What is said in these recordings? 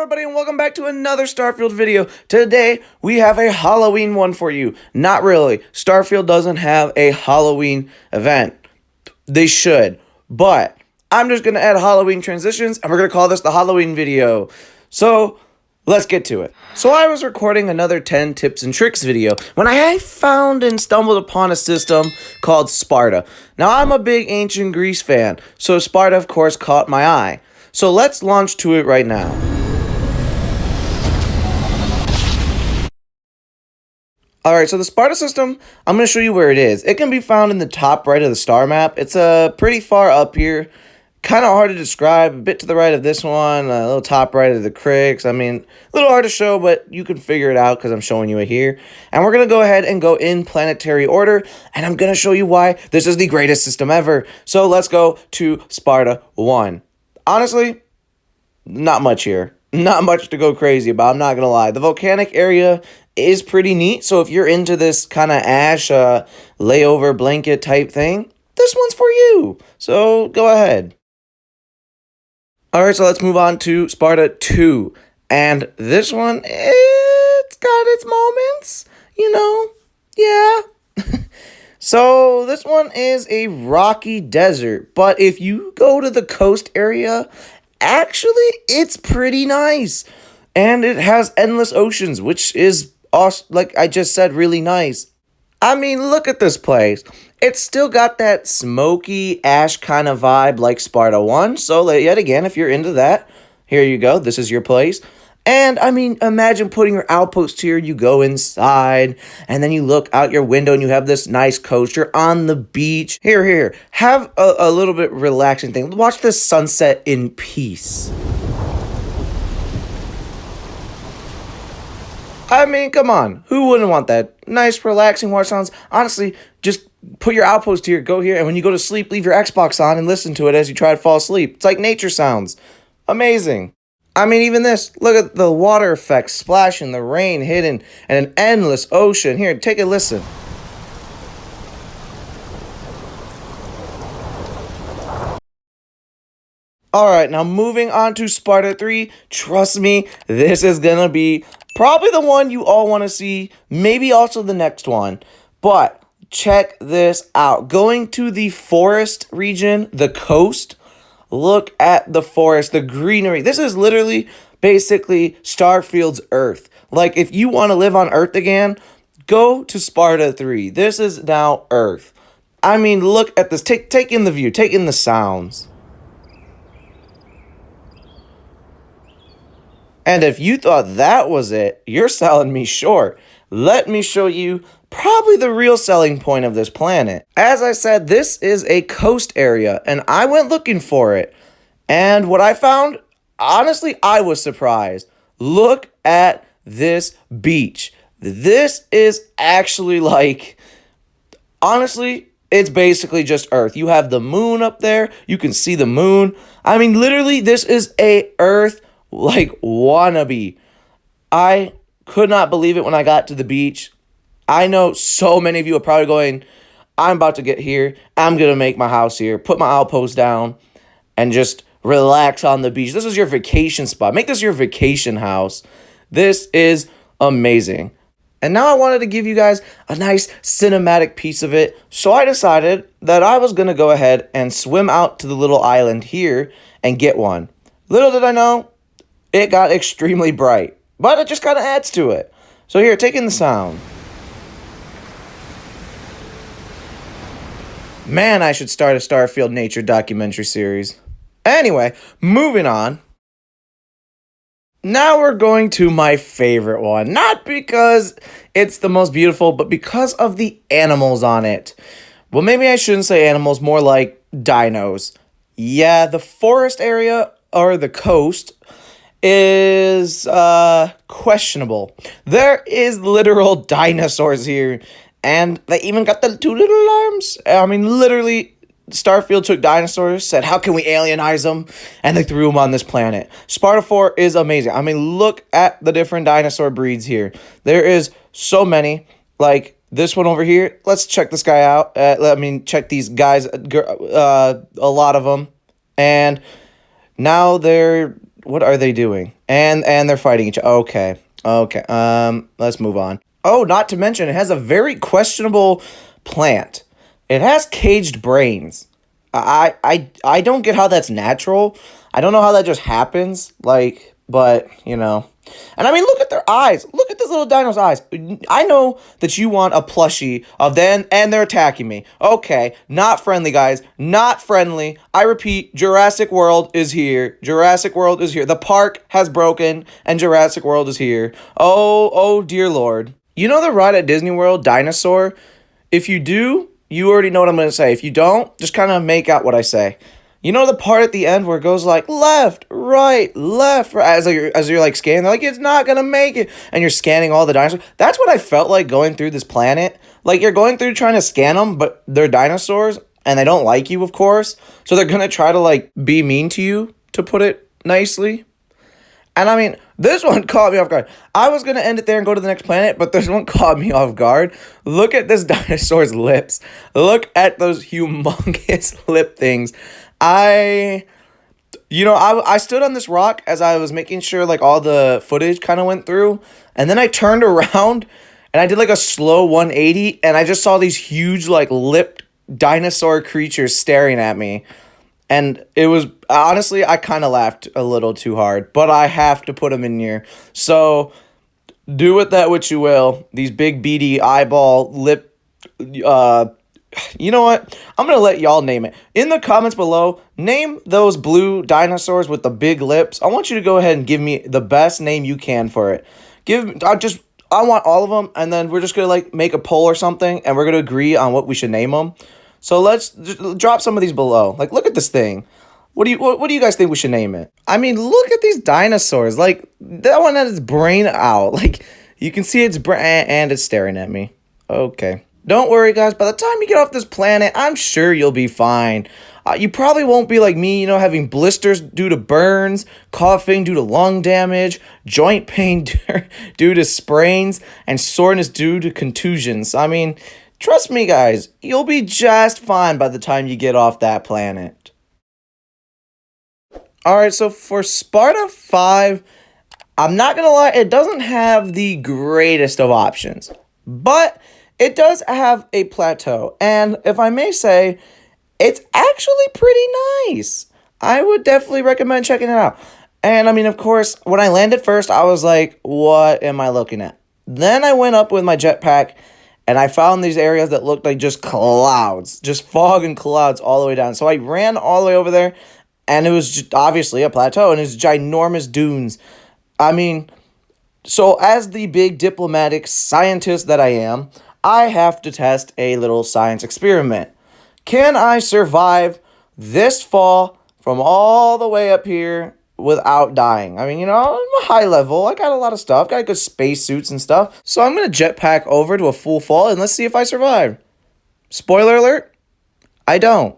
Everybody, and welcome back to another Starfield video. Today, we have a Halloween one for you. Not really. Starfield doesn't have a Halloween event. They should. But I'm just going to add Halloween transitions, and we're going to call this the Halloween video. So, let's get to it. So I was recording another 10 tips and tricks video when I found and stumbled upon a system called Sparta. Now, I'm a big ancient Greece fan, so Sparta, of course, caught my eye. So let's launch to it right now. Alright, so the Sparta system, I'm going to show you where it is. It can be found in the top right of the star map. It's pretty far up here. Kind of hard to describe. A bit to the right of this one. A little top right of the cricks. I mean, a little hard to show, but you can figure it out because I'm showing you it here. And we're going to go ahead and go in planetary order. And I'm going to show you why this is the greatest system ever. So let's go to Sparta 1. Honestly, not much here. Not much to go crazy about, I'm not going to lie. The volcanic area is pretty neat, so if you're into this kind of ash layover blanket type thing, this one's for you. So go ahead. Alright, so let's move on to Sparta 2. And this one, it's got its moments, you know, yeah. So this one is a rocky desert, but if you go to the coast area, actually it's pretty nice. And it has endless oceans, which is, also, like I just said, really nice. I mean, look at this place. It's still got that smoky ash kind of vibe like Sparta 1. So yet again, if you're into that, here you go. This is your place. And, I mean, imagine putting your outpost here, you go inside, and then you look out your window and you have this nice coast. You're on the beach. Here, have a little bit relaxing thing. Watch the sunset in peace. I mean, come on. Who wouldn't want that? Nice, relaxing water sounds. Honestly, just put your outpost here, go here, and when you go to sleep, leave your Xbox on and listen to it as you try to fall asleep. It's like nature sounds. Amazing. I mean, even this, look at the water effects splashing, the rain hidden, and an endless ocean. Here, take a listen. Alright, now moving on to Sparta 3. Trust me, this is gonna be probably the one you all want to see. Maybe also the next one. But check this out. Going to the forest region, the coast. Look at the forest, the greenery. This is literally, basically, Starfield's Earth. Like, if you want to live on Earth again, go to Sparta 3. This is now Earth. I mean, look at this. Take in the view. Take in the sounds. And if you thought that was it, you're selling me short. Let me show you probably the real selling point of this planet. As I said, this is a coast area, and I went looking for it. And what I found, honestly, I was surprised. Look at this beach. This is actually like, honestly, it's basically just Earth. You have the moon up there. You can see the moon. I mean, literally, this is a Earth like wannabe. I could not believe it when I got to the beach. I know so many of you are probably going, I'm about to get here. I'm going to make my house here, put my outpost down, and just relax on the beach. This is your vacation spot. Make this your vacation house. This is amazing. And now I wanted to give you guys a nice cinematic piece of it. So I decided that I was going to go ahead and swim out to the little island here and get one. Little did I know, it got extremely bright, but it just kind of adds to it. So here, take in the sound. Man, I should start a Starfield nature documentary series. Anyway, moving on. Now we're going to my favorite one. Not because it's the most beautiful, but because of the animals on it. Well, maybe I shouldn't say animals, more like dinos. Yeah, the forest area, or the coast, is questionable. There is literal dinosaurs here, and they even got the 2 little arms. I mean, literally, Starfield took dinosaurs, said, how can we alienize them? And they threw them on this planet. Sparta 4 is amazing. I mean, look at the different dinosaur breeds here. There is so many. Like, this one over here. Let's check this guy out. Check these guys. A lot of them. And now they're what are they doing? And they're fighting each other. Okay. Okay. Let's move on. Oh, not to mention it has a very questionable plant. It has caged brains. I don't get how that's natural. I don't know how that just happens. Like, but you know. And I mean, look at their eyes. Look at this little dino's eyes. I know that you want a plushie of them, and they're attacking me. Okay, not friendly, guys. Not friendly. I repeat, Jurassic World is here. Jurassic World is here. The park has broken, and Jurassic World is here. Oh, dear Lord. You know the ride at Disney World, Dinosaur? If you do, you already know what I'm going to say. If you don't, just kind of make out what I say. You know the part at the end where it goes like left, right, as you're like scanning, they're like, it's not gonna make it. And you're scanning all the dinosaurs. That's what I felt like going through this planet. Like you're going through trying to scan them, but they're dinosaurs and they don't like you, of course. So they're gonna try to like be mean to you, to put it nicely. And I mean, this one caught me off guard. I was going to end it there and go to the next planet, but this one caught me off guard. Look at this dinosaur's lips. Look at those humongous lip things. I stood on this rock as I was making sure like all the footage kind of went through. And then I turned around and I did like a slow 180 and I just saw these huge like lipped dinosaur creatures staring at me. And it was, honestly, I kind of laughed a little too hard, but I have to put them in here. So, do with that what you will. These big beady eyeball lip, you know what? I'm going to let y'all name it. In the comments below, name those blue dinosaurs with the big lips. I want you to go ahead and give me the best name you can for it. I want all of them, and then we're just going to like make a poll or something, and we're going to agree on what we should name them. So let's drop some of these below. Like, look at this thing. What do you guys think we should name it? I mean, look at these dinosaurs. Like, that one has its brain out. Like, you can see its brain, and it's staring at me. Okay. Don't worry, guys. By the time you get off this planet, I'm sure you'll be fine. You probably won't be like me, having blisters due to burns, coughing due to lung damage, joint pain due to sprains, and soreness due to contusions. I mean, trust me, guys, you'll be just fine by the time you get off that planet. Alright, so for Sparta 5, I'm not gonna lie, it doesn't have the greatest of options. But it does have a plateau, and if I may say, it's actually pretty nice. I would definitely recommend checking it out. And I mean, of course, when I landed first, I was like, what am I looking at? Then I went up with my jetpack, and I found these areas that looked like just clouds, just fog and clouds all the way down. So I ran all the way over there, and it was just obviously a plateau, and it's ginormous dunes. I mean, so as the big diplomatic scientist that I am, I have to test a little science experiment. Can I survive this fall from all the way up here without dying? I mean, I'm a high level. I got a lot of stuff. Got good space suits and stuff. So I'm going to jetpack over to a full fall and let's see if I survive. Spoiler alert, I don't.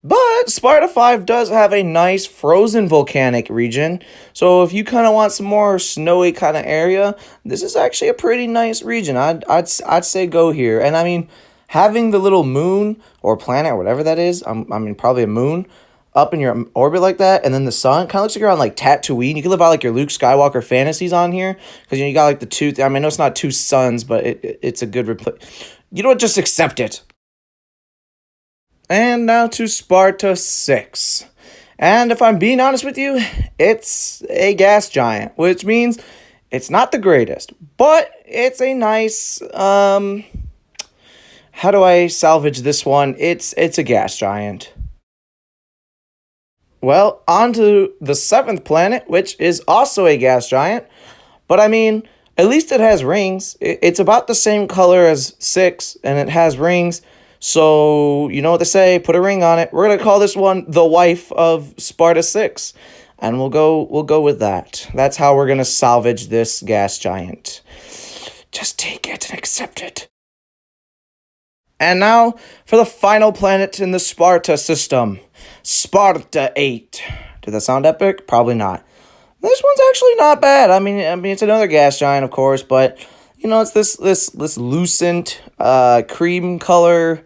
But Sparta 5 does have a nice frozen volcanic region. So if you kind of want some more snowy kind of area, this is actually a pretty nice region. I'd say go here. And I mean, having the little moon or planet or whatever that is, I mean probably a moon, up in your orbit like that, and then the sun kind of looks like you're on like Tatooine. You can live out like your Luke Skywalker fantasies on here because you got like the two. I mean, I know it's not two suns, but it's a good replace. You know what? Just accept it. And now to Sparta 6. And if I'm being honest with you, it's a gas giant, which means it's not the greatest, but it's a nice, how do I salvage this one? It's a gas giant. Well, on to the 7th planet, which is also a gas giant, but I mean, at least it has rings. It's about the same color as 6, and it has rings. So, you know what they say, put a ring on it. We're going to call this one the wife of Sparta 6. And we'll go with that. That's how we're going to salvage this gas giant. Just take it and accept it. And now for the final planet in the Sparta system. Sparta 8. Did that sound epic? Probably not. This one's actually not bad. I mean it's another gas giant, of course, but it's this lucent cream color.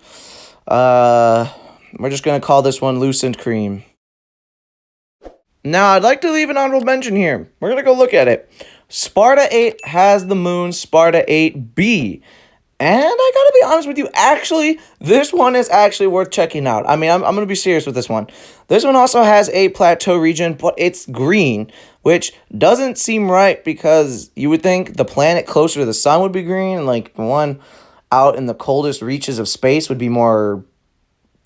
We're just gonna call this one lucent cream. Now, I'd like to leave an honorable mention here. We're going to go look at it. Sparta 8 has the moon Sparta 8b. And I gotta be honest with you, actually, this one is actually worth checking out. I mean, I'm gonna be serious with this one. This one also has a plateau region, but it's green, which doesn't seem right because you would think the planet closer to the sun would be green, and like the one out in the coldest reaches of space would be more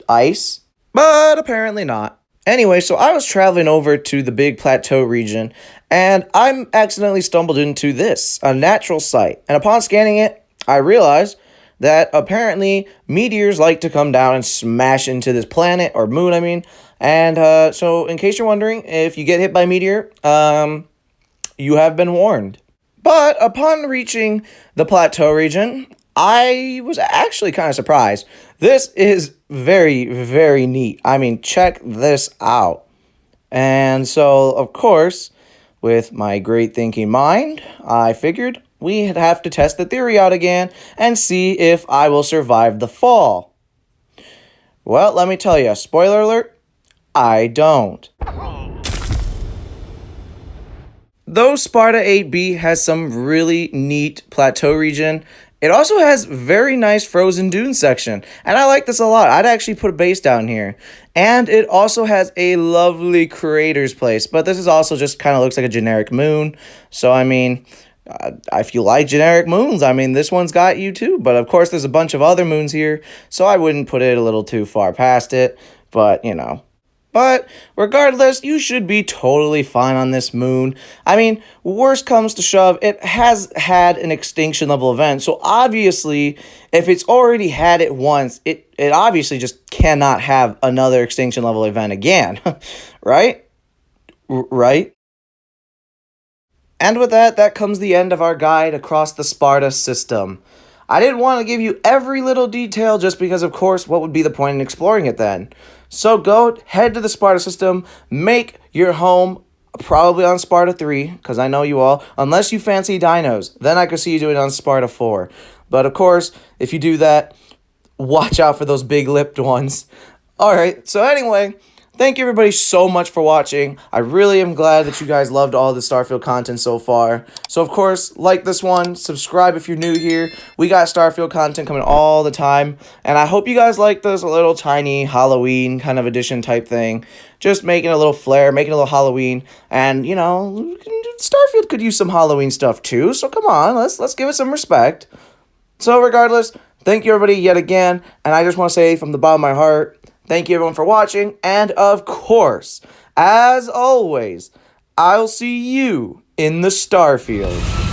ice, but apparently not. Anyway, so I was traveling over to the big plateau region, and I accidentally stumbled into this, a natural site. And upon scanning it, I realized that apparently meteors like to come down and smash into this planet, or moon, I mean. And so in case you're wondering, if you get hit by a meteor, you have been warned. But upon reaching the plateau region, I was actually kind of surprised. This is very, very neat. I mean, check this out. And so, of course, with my great thinking mind, I figured we'd have to test the theory out again and see if I will survive the fall. Well, let me tell you, spoiler alert, I don't. Though Sparta 8b has some really neat plateau region, it also has very nice frozen dune section, and I like this a lot. I'd actually put a base down here. And it also has a lovely creator's place, but this is also just kind of looks like a generic moon. So, I mean, if you like generic moons, I mean, this one's got you too. But of course, there's a bunch of other moons here, so I wouldn't put it a little too far past it, but, you know. But regardless, you should be totally fine on this moon. I mean, worst comes to shove, it has had an extinction level event. So obviously, if it's already had it once, it obviously just cannot have another extinction level event again. Right? Right? And with that, that comes the end of our guide across the Sparta system. I didn't want to give you every little detail just because, of course, what would be the point in exploring it then? So go head to the Sparta system, make your home probably on Sparta 3, because I know you all, unless you fancy dinos, then I could see you doing it on Sparta 4. But of course, if you do that, watch out for those big-lipped ones. Alright, so anyway, thank you everybody so much for watching. I really am glad that you guys loved all the Starfield content so far. So of course, like this one, subscribe if you're new here. We got Starfield content coming all the time. And I hope you guys like this little tiny Halloween kind of edition type thing. Just making a little flair, making a little Halloween. And, you know, Starfield could use some Halloween stuff too. So come on, let's give it some respect. So regardless, thank you everybody yet again. And I just want to say from the bottom of my heart, thank you everyone for watching, and of course, as always, I'll see you in the Starfield.